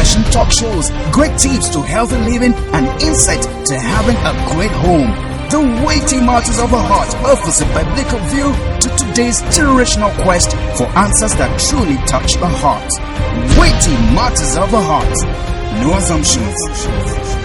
refreshing talk shows, great tips to healthy living, and insight to having a great home. The Weighty Matters of the Heart offers a biblical view to today's generational quest for answers that truly touch the heart. Weighty Matters of the Heart. No assumptions.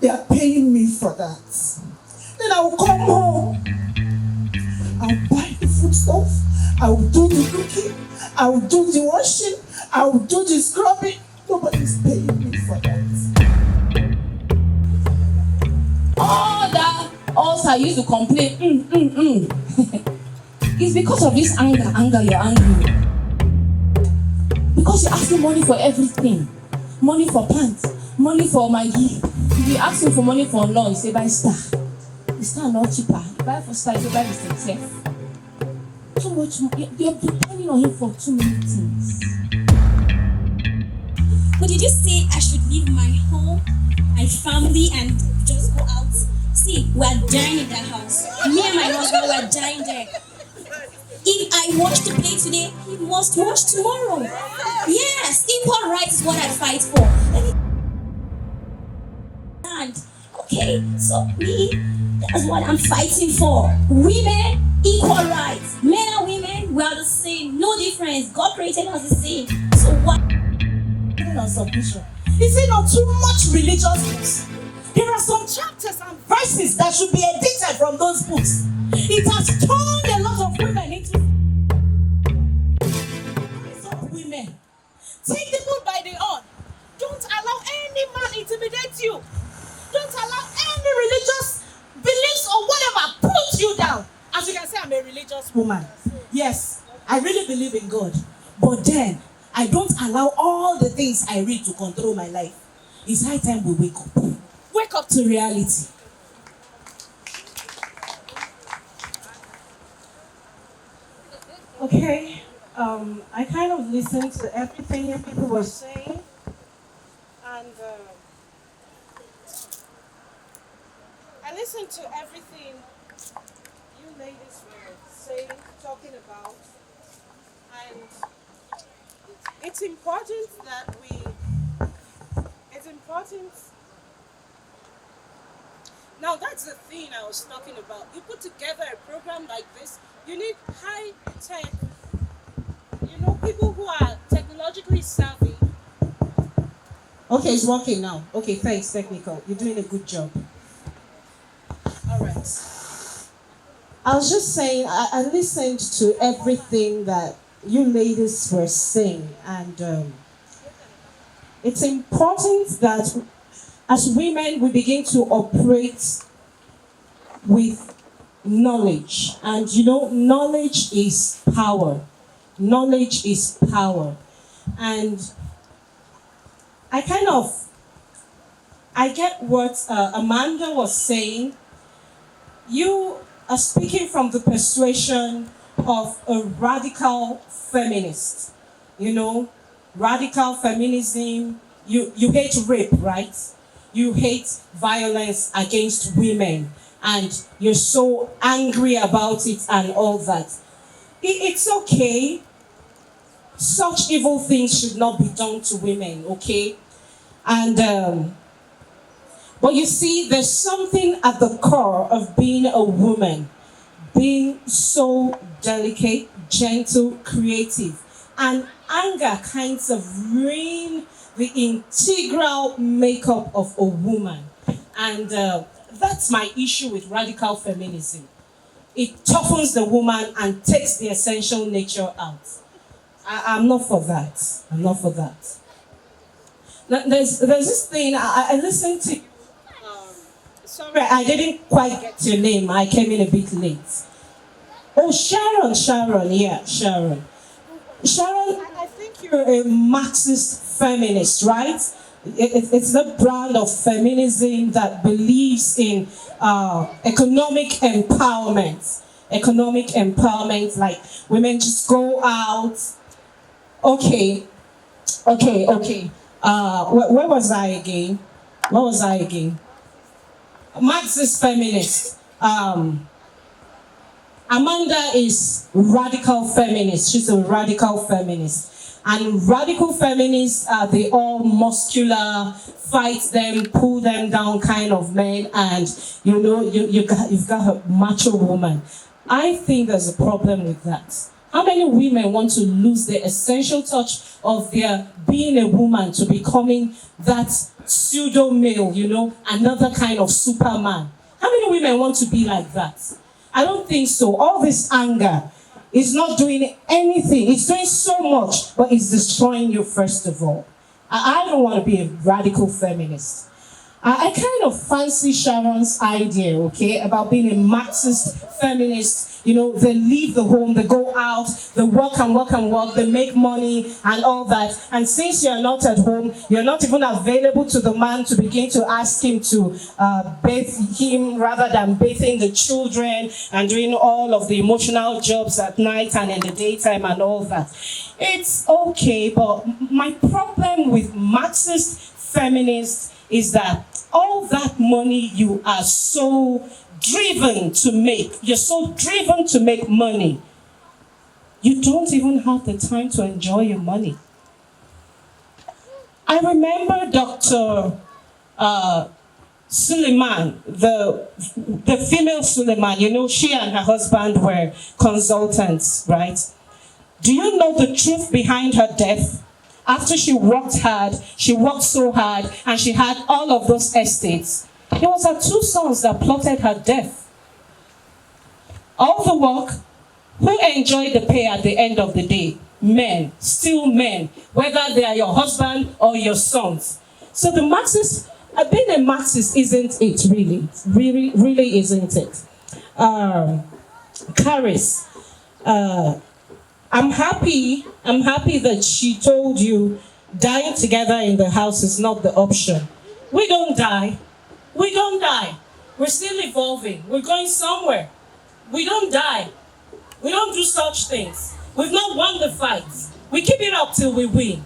They are paying me for that. Then I will come home. I'll buy the food stuff. I will do the cooking. I will do the washing. I will do the scrubbing. Nobody's paying me for that. All that also I used to complain, it's because of this anger you're angry. Because you're asking money for everything. Money for pants, money for Maggie. If you ask him for money for lunch, say buy Star. The Star not cheaper. You buy for Star, you buy the itself. Too much money. You're depending on him for too many things. But did you say I should leave my home, my family, and just go out? See, we're dying in that house. Me and my husband, we're dying there. If I wash the plate today, he must wash tomorrow. Yes, equal rights is what I fight for. And okay, so me, that's what I'm fighting for. Women, equal rights. Men and women, we are the same. No difference. God created us the same. So what? On submission. Is it not too much religious books? There are some chapters and verses that should be edited from those books. It has turned a lot of women into women. Take the book by the horn. Don't allow any man intimidate you. Don't allow any religious beliefs or whatever put you down. As you can see, I'm a religious woman. Yes, I really believe in God. But then, I don't allow all the things I read to control my life. It's high time we wake up. Wake up to reality. Okay, I kind of listened to everything you people were saying, and I listened to everything you ladies were saying, talking about, and it's important that now that's the thing I was talking about. You put together a program like this, you need high tech, people who are technologically savvy. Okay, it's working now. Okay, thanks, technical. You're doing a good job. All right. I was just saying, I listened to everything that you ladies were saying, and it's important that as women we begin to operate with knowledge. And knowledge is power. Knowledge is power. And I get what Amanda was saying. You are speaking from the persuasion of a radical feminist. Radical feminism, you hate rape, right? You hate violence against women, and you're so angry about it and all that. It's okay. Such evil things should not be done to women, okay? And but you see, there's something at the core of being a woman, being so delicate, gentle, creative, and anger kinds of ruin the integral makeup of a woman. And that's my issue with radical feminism. It toughens the woman and takes the essential nature out. I'm not for that. I'm not for that. Now, there's this thing, I listened to, sorry, I didn't quite get your name. I came in a bit late. Oh, Sharon, yeah, Sharon. Sharon, I think you're a Marxist feminist, right? it's the brand of feminism that believes in economic empowerment. Economic empowerment, like women just go out. Okay. Where was I again? Marxist feminist. Amanda is radical feminist. She's a radical feminist. And radical feminists are the all muscular, fight them, pull them down kind of men. And you've got a macho woman. I think there's a problem with that. How many women want to lose the essential touch of their being a woman to becoming that pseudo male, another kind of Superman? How many women want to be like that? I don't think so. All this anger is not doing anything. It's doing so much, but it's destroying you first of all. I don't want to be a radical feminist. I kind of fancy Sharon's idea, okay, about being a Marxist feminist. They leave the home, they go out, they work and work and work, they make money and all that. And since you're not at home, you're not even available to the man to begin to ask him to bathe him rather than bathing the children and doing all of the emotional jobs at night and in the daytime and all that. It's okay, but my problem with Marxist feminists is that all that money you are so driven to make, you're so driven to make money, you don't even have the time to enjoy your money. I remember Dr. Suleiman, the female Suleiman, she and her husband were consultants, right? Do you know the truth behind her death? After she worked hard, she worked so hard, and she had all of those estates. It was her 2 sons that plotted her death. All the work, who enjoyed the pay at the end of the day? Men, still men, whether they are your husband or your sons. So the Marxist, being a Marxist isn't it really? Really isn't it? Caris, I'm happy that she told you dying together in the house is not the option. We don't die. We're still evolving. We're going somewhere. We don't die. We don't do such things. We've not won the fight. We keep it up till we win.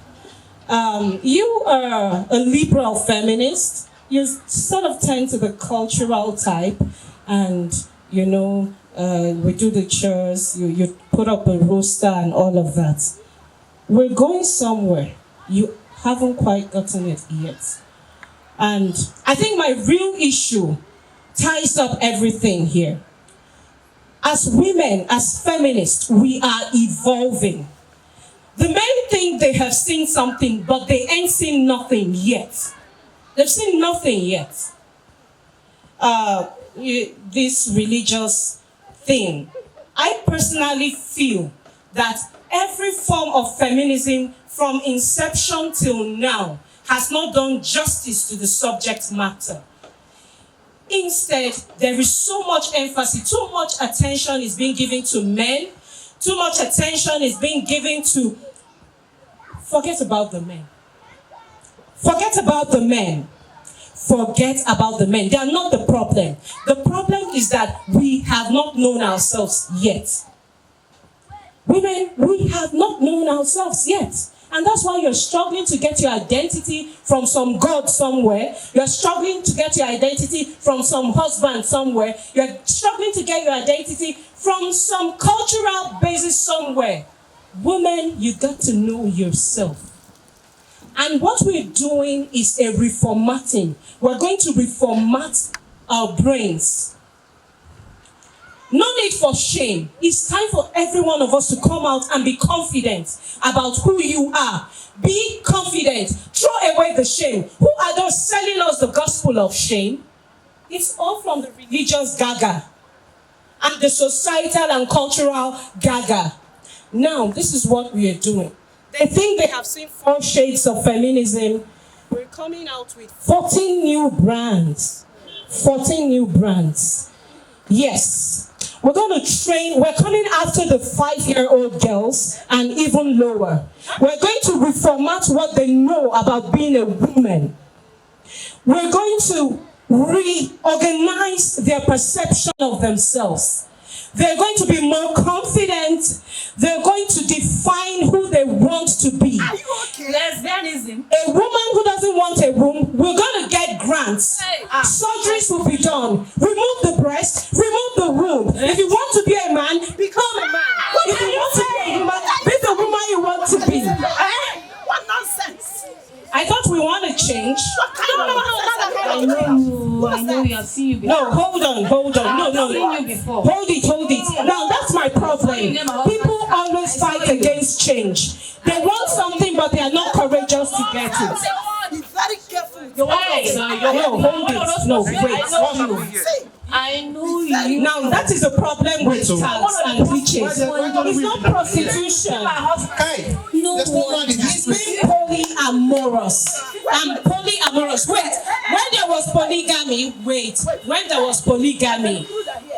You are a liberal feminist. You sort of tend to the cultural type, and we do the chores, you put up a roster and all of that. We're going somewhere. You haven't quite gotten it yet. And I think my real issue ties up everything here. As women, as feminists, we are evolving. The men think they have seen something, but they ain't seen nothing yet. They've seen nothing yet. This religious thing. I personally feel that every form of feminism from inception till now has not done justice to the subject matter. Instead, there is so much emphasis, too much attention is being given to men, too much attention is being given to... Forget about the men. Forget about the men. Forget about the men. They are not the problem. The problem is that we have not known ourselves yet. Women, we have not known ourselves yet. And that's why you're struggling to get your identity from some God somewhere. You're struggling to get your identity from some husband somewhere. You're struggling to get your identity from some cultural basis somewhere. Women, you got to know yourself. And what we're doing is a reformatting. We're going to reformat our brains. No need for shame. It's time for every one of us to come out and be confident about who you are. Be confident. Throw away the shame. Who are those selling us the gospel of shame? It's all from the religious gaga and the societal and cultural gaga. Now, this is what we are doing. They think they have seen 4 shades of feminism. We're coming out with 14 new brands. 14 new brands. Yes. We're going to train, we're coming after the 5-year-old girls and even lower. We're going to reformat what they know about being a woman. We're going to reorganize their perception of themselves. They're going to be more confident. They're going to define who they want to be. Are you okay? Lesbianism. A woman who doesn't want a womb, we're going to get grants. Surgeries will be done. Remove the breast, remove the womb. If you want to be a man, become a man. If you want to be a woman, be the woman you want to be. What nonsense. I thought we want to change. I know you have seen you before. No, hold on. No. I've seen you before. Hold it. Now that's my problem. People always fight against change. They want something, but they are not courageous to get it. Be very careful. Hey, No, hold it. No, wait. See, I know you. Now that is a problem with tags and witches. It's not prostitution. Hey, No there's no one. man in It's this being polyamorous. I'm polyamorous. Wait, when there was polygamy,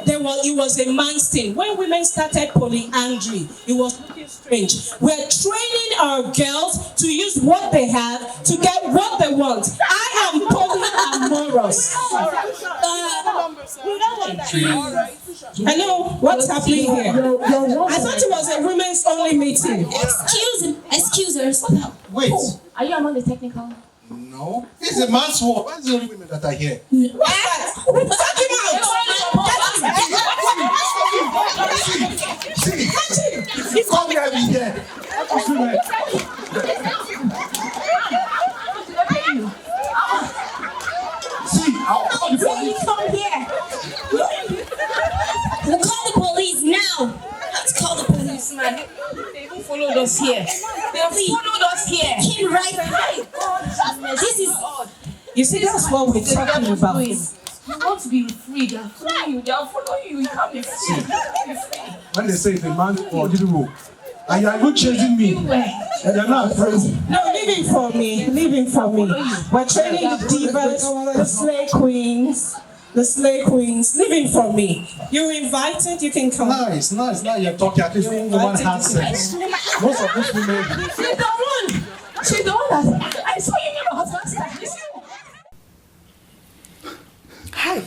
it was a man's thing. When women started polyandry, it was looking strange. We're training our girls to use what they have to get what they want. I am polyamorous. we don't want that. Hello, what's happening here? I thought it was a women's only meeting. Excuse her. Wait, Are you among the technical? no. It's a man's war. Where's the only women that are here? See, come here, be here. Those women. See, I'll call the police. Come here. We'll call the police now. Let's call the police. Man, they even followed us here. Came right here. This is You see, that's what we're talking about. You want to be free, they're following you. You can't be free. When they say it's a man's war, you do. And you are not chasing me. And you're not afraid. No, leave it for me. We're training the divas, the slay queens. Leave it for me. You're invited, you can come. Nice. Now you're talking. At least woman has sex. Most of these women. She's the one that I saw you in your husband's car. Hi.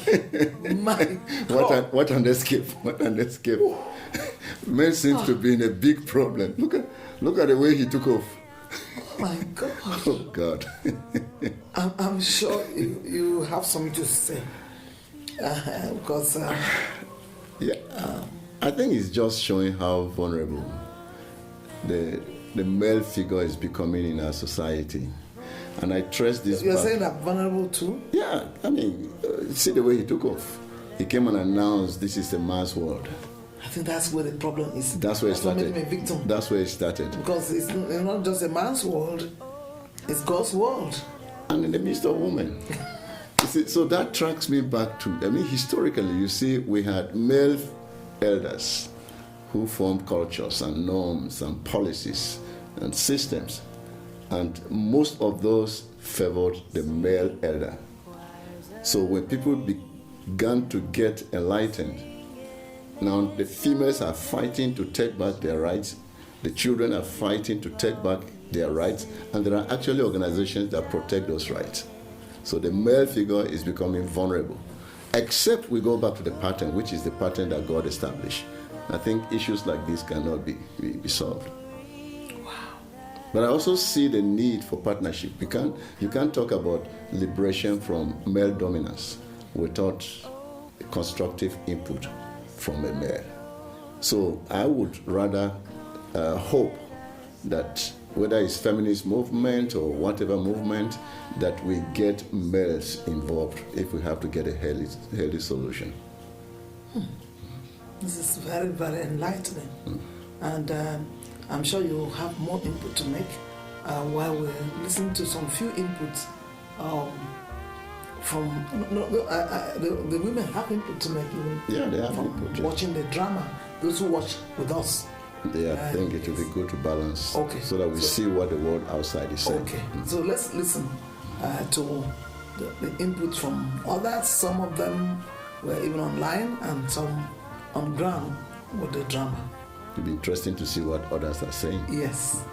My God. What an escape. Men seems to be in a big problem. Look at the way he took off. My God. Oh God. I'm sure you have something to say. Because I think it's just showing how vulnerable the male figure is becoming in our society. And I trust this. you're saying that vulnerable too? Yeah, I mean, see the way he took off. He came and announced this is a man's world. I think that's where the problem is. That's where it what started. made him a victim. That's where it started. Because it's not just a man's world, it's God's world. And in the midst of women. You see, so that tracks me back to, historically, you see, we had male elders who formed cultures and norms and policies and systems. And most of those favored the male elder. So when people began to get enlightened, now the females are fighting to take back their rights, the children are fighting to take back their rights, and there are actually organizations that protect those rights. So the male figure is becoming vulnerable, except we go back to the pattern, which is the pattern that God established. I think issues like this cannot be solved. But I also see the need for partnership. You can't talk about liberation from male dominance without constructive input from a male. So I would rather hope that whether it's feminist movement or whatever movement, that we get males involved if we have to get a healthy solution. This is very, very enlightening. And I'm sure you will have more input to make while we're listening to some few inputs from the women have input to make. Yeah, they have from input. watching the drama. Those who watch with us. Yeah, I think it will be good to balance, so that we see what the world outside is saying. Okay, so let's listen to the input from others. Some of them were even online, and some on ground with the drama. It'll be interesting to see what others are saying. Yes.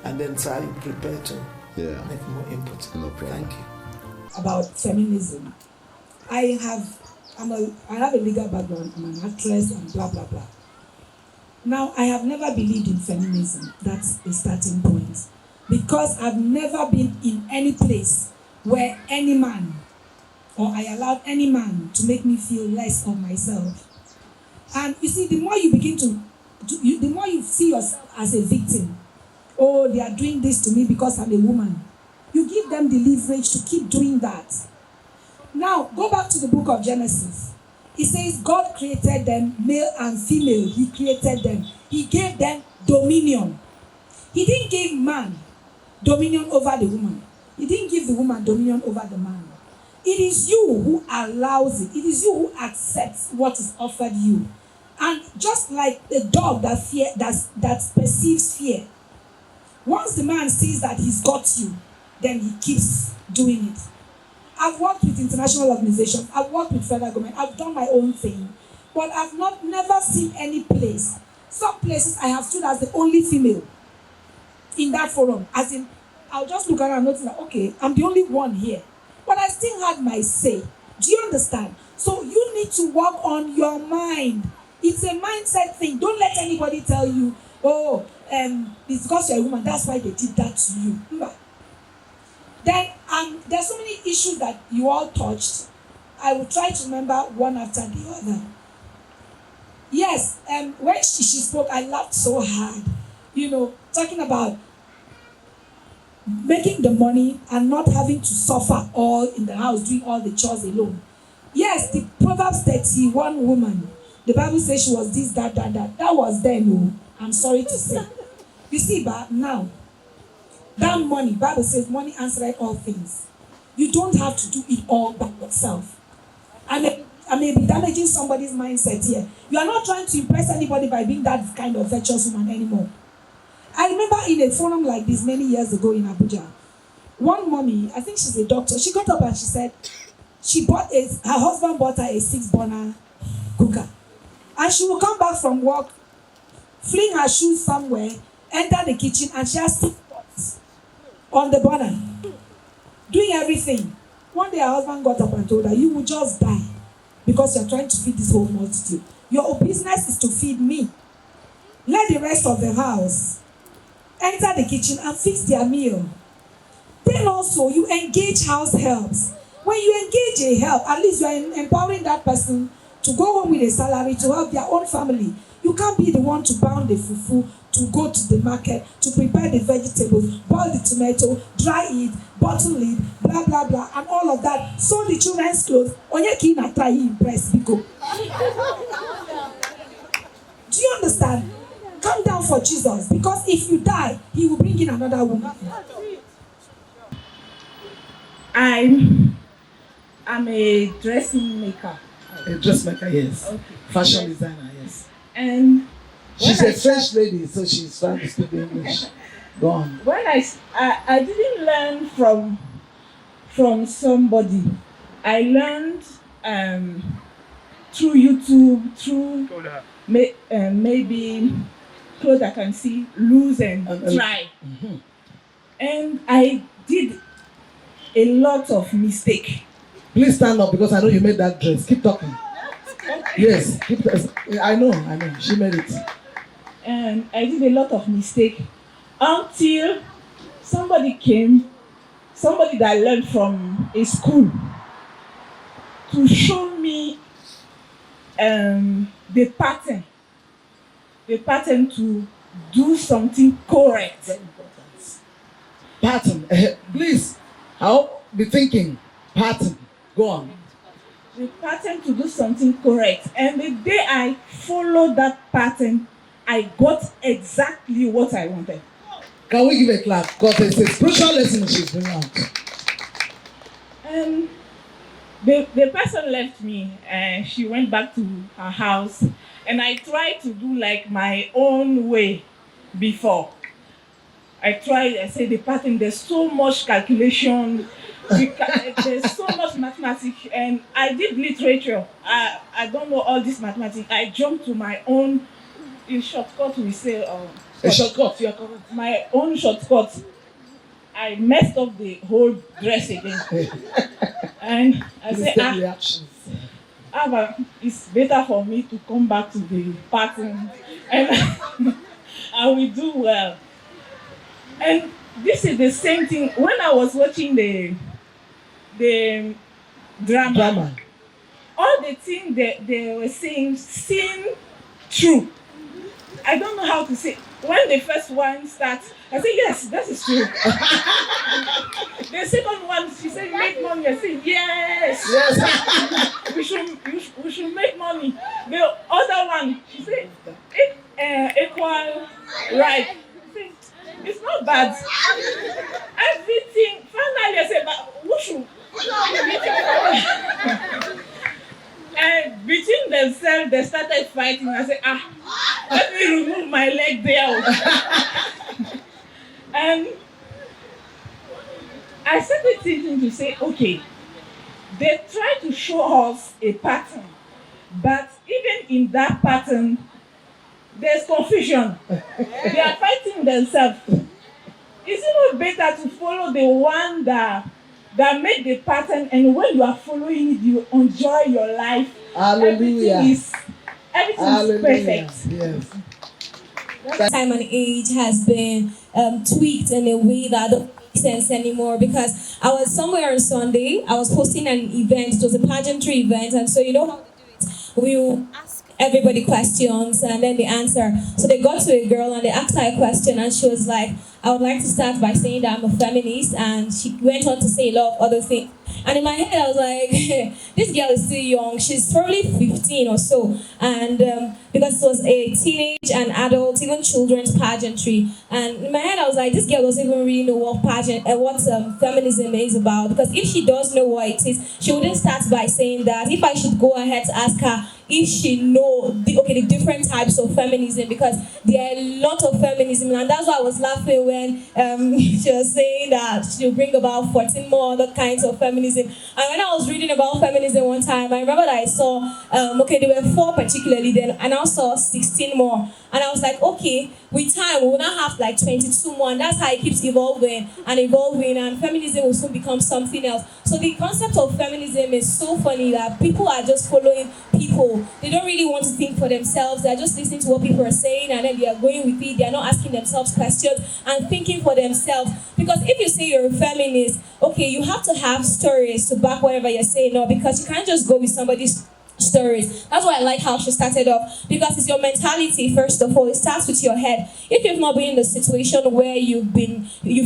And then sir, you prepare to make more input. No problem. Thank you. About feminism. I have a legal background. I'm an actress and blah blah blah. Now, I have never believed in feminism. That's the starting point. Because I've never been in any place where any man, or I allowed any man to make me feel less of myself. And you see, the more you begin the more you see yourself as a victim. Oh, they are doing this to me because I'm a woman. You give them the leverage to keep doing that. Now, go back to the book of Genesis. It says God created them, male and female. He created them. He gave them dominion. He didn't give man dominion over the woman. He didn't give the woman dominion over the man. It is you who allows it. It is you who accepts what is offered you. And just like a dog that perceives fear, once the man sees that he's got you, then he keeps doing it. I've worked with international organizations. I've worked with federal government. I've done my own thing. But I've never seen any place. Some places I have stood as the only female in that forum. As in, I'll just look around and notice that, okay, I'm the only one here. But I still had my say. Do you understand? So you need to work on your mind. It's a mindset thing. Don't let anybody tell you, oh, it's because you're a woman, that's why they did that to you. Then there's so many issues that you all touched. I will try to remember one after the other. Yes, when she spoke, I laughed so hard. You know, talking about making the money and not having to suffer all in the house, doing all the chores alone. Yes, the Proverbs 31 woman, the Bible says she was this, that. That was then, oh, I'm sorry to say. You see, but now, that money, Bible says money answers all things. You don't have to do it all by yourself. I may be damaging somebody's mindset here. You are not trying to impress anybody by being that kind of virtuous woman anymore. I remember in a forum like this many years ago in Abuja, one mommy, I think she's a doctor, she got up and she said, her husband bought her a 6-burner cooker. And she will come back from work, fling her shoes somewhere, enter the kitchen, and she has 6 pots on the burner, doing everything. One day her husband got up and told her, you will just die because you're trying to feed this whole multitude. Your business is to feed me. Let the rest of the house enter the kitchen and fix their meal. Then also you engage house helps. When you engage a help, at least you are empowering that person to go home with a salary to help their own family. You can't be the one to pound the fufu, to go to the market, to prepare the vegetables, boil the tomato, dry it, bottle it, blah, blah, blah, and all of that. Sew the children's clothes. Onyeki na try impress Biko. Do you understand? Come down for Jesus, because if you die, he will bring in another woman. I'm a dressmaker. A dressmaker, yes. Okay. Fashion designer, yes. And she's a French lady, so she's trying to speak English. Go on. When I didn't learn from somebody. I learned through YouTube, through maybe clothes I can see, lose and try. Mm-hmm. And I did a lot of mistake. Please stand up because I know you made that dress. Keep talking. Yes, I know. She made it. And I did a lot of mistake until somebody that learned from a school to show me the pattern to do something correct. Very important. Pattern. Please, I'll be thinking. Pattern. Go on. The pattern to do something correct. And the day I followed that pattern, I got exactly what I wanted. Can we give a clap? Because it's a spiritual lesson she's bringing out. The person left me and she went back to her house. And I tried to do like my own way before. I said the pattern, there's so much calculation, There's so much mathematics, and I did literature. I don't know all this mathematics. I jumped to my own, in shortcut we say, A shortcut, you are correct. my own shortcut. I messed up the whole dress again. And I said, Instant reactions. It's better for me to come back to the pattern, and I will do well. And this is the same thing when I was watching the drama. All the things that they were saying seemed true. I don't know how to say. When the first one starts, I say yes, that is true. The second one, she said make money. I say yes. Yes. we should make money. The other one, she said equal right. I say, it's not bad. Everything. Finally, I said, but who should? And between themselves, they started fighting. I said, let me remove my leg there. And I started thinking to say, okay, they try to show us a pattern, but even in that pattern, there's confusion. They are fighting themselves. Is it not better to follow the one that make the pattern, and when you are following it, you enjoy your life? Hallelujah. Everything is perfect. Yes. Time and age has been tweaked in a way that don't make sense anymore, because I was somewhere on Sunday, I was hosting an event. It was a pageantry event, and so you know how to do it. We ask everybody questions and then they answer. So they got to a girl and they asked her a question, and she was like, I would like to start by saying that I'm a feminist, and she went on to say a lot of other things. And in my head, I was like, this girl is still young. She's probably 15 or so. And because it was a teenage and adult, even children's pageantry. And in my head, I was like, this girl doesn't even really know what feminism is about. Because if she does know what it is, she wouldn't start by saying that. If I should go ahead to ask her if she know the different types of feminism, because there are a lot of feminism, and that's why I was laughing when she was saying that she'll bring about 14 more other kinds of feminism. And when I was reading about feminism one time, I remember that I saw there were 4 particularly, then I now saw 16 more, and I was like, okay, with time we will now have like 22 more, and that's how it keeps evolving, and feminism will soon become something else. So the concept of feminism is so funny that people are just following people. They don't really want to think for themselves. They're just listening to what people are saying, and then they are going with it. They are not asking themselves questions and thinking for themselves. Because if you say you're a feminist, okay, you have to have stories to back whatever you're saying up, because you can't just go with somebody's stories. That's why I like how she started off, because it's your mentality. First of all, it starts with your head. If you've not been in a situation where you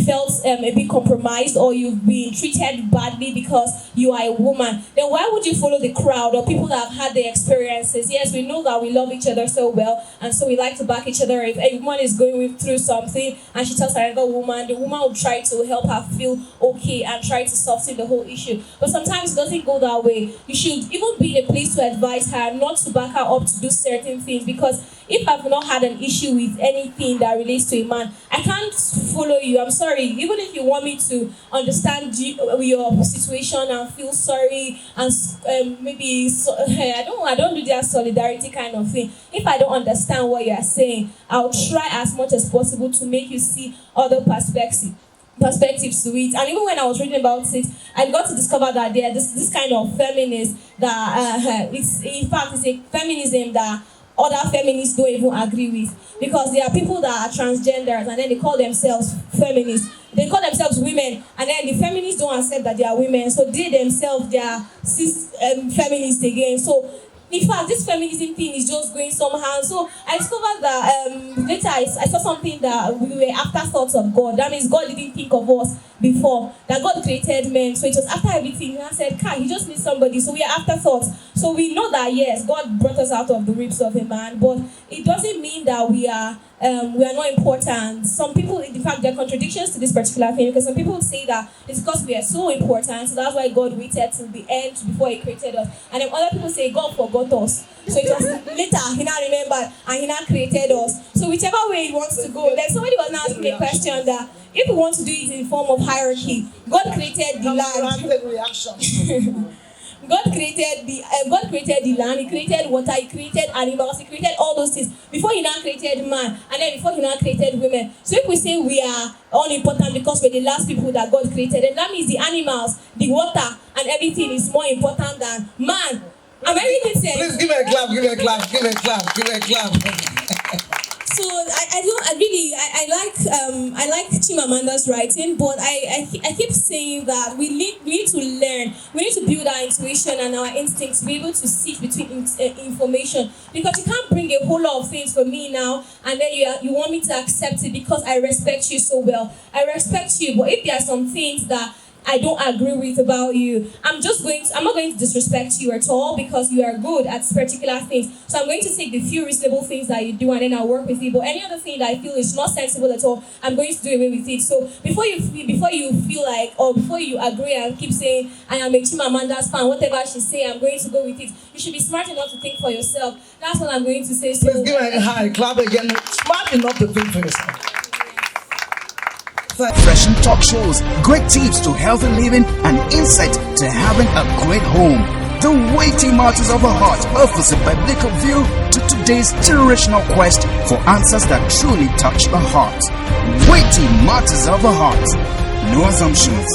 felt a bit compromised, or you've been treated badly because you are a woman, then why would you follow the crowd or people that have had the experiences? Yes, we know that we love each other so well, and so we like to back each other. If a woman is going through something and she tells another woman, the woman will try to help her feel okay and try to soften the whole issue. But sometimes it doesn't go that way. You should even be in a place to advise her not to back her up to do certain things, because if I've not had an issue with anything that relates to a man, I can't follow you. I'm sorry. Even if you want me to understand your situation and feel sorry and I don't do that solidarity kind of thing. If I don't understand what you're saying, I'll try as much as possible to make you see other perspectives to it. And even when I was reading about it, I got to discover that there this kind of feminist that it's a feminism that other feminists don't even agree with, because there are people that are transgenders and then they call themselves feminists. They call themselves women, and then the feminists don't accept that they are women, so they themselves they are feminists again. So in fact, this feminism thing is just going somehow. So I discovered that later I saw something that we were afterthoughts of God. That means God didn't think of us before. That God created men. So it was after everything. And I said, Kai, he just needs somebody. So we are afterthoughts. So we know that yes, God brought us out of the ribs of a man, but it doesn't mean that we are not important. Some people, in fact, there are contradictions to this particular thing, because some people say that it's because we are so important, so that's why God waited till the end before He created us. And then other people say God forgot us, so it was later He now remembered and He now created us. So whichever way it wants to go. Then somebody was now asking me a question that if we want to do it in form of hierarchy, God created the land. God created the land, He created water, He created animals, He created all those things before He now created man, and then before He now created women. So if we say we are unimportant because we're the last people that God created, then that means the animals, the water, and everything is more important than man. And everything said. Please give me a clap, give me a clap, give me a clap, give me a clap. So I like Chimamanda's writing, but I keep saying that we need to learn. We need to build our intuition and our instincts to be able to sift between information, because you can't bring a whole lot of things for me now and then you want me to accept it because I respect you so well. I respect you, but if there are some things that I don't agree with about you, I'm not going to disrespect you at all, because you are good at particular things. So I'm going to take the few reasonable things that you do and then I'll work with you. But any other thing that I feel is not sensible at all, I'm going to do away with it. So before you feel like, or before you agree and keep saying, I am a Chimamanda's fan, whatever she say, I'm going to go with it. You should be smart enough to think for yourself. That's what I'm going to say. So please give me a high clap again. Smart enough to think for yourself. Fresh and talk shows, great tips to healthy living and insight to having a great home. The weighty matters of the heart offers a biblical view to today's generational quest for answers that truly touch the heart. Weighty matters of the heart. No assumptions.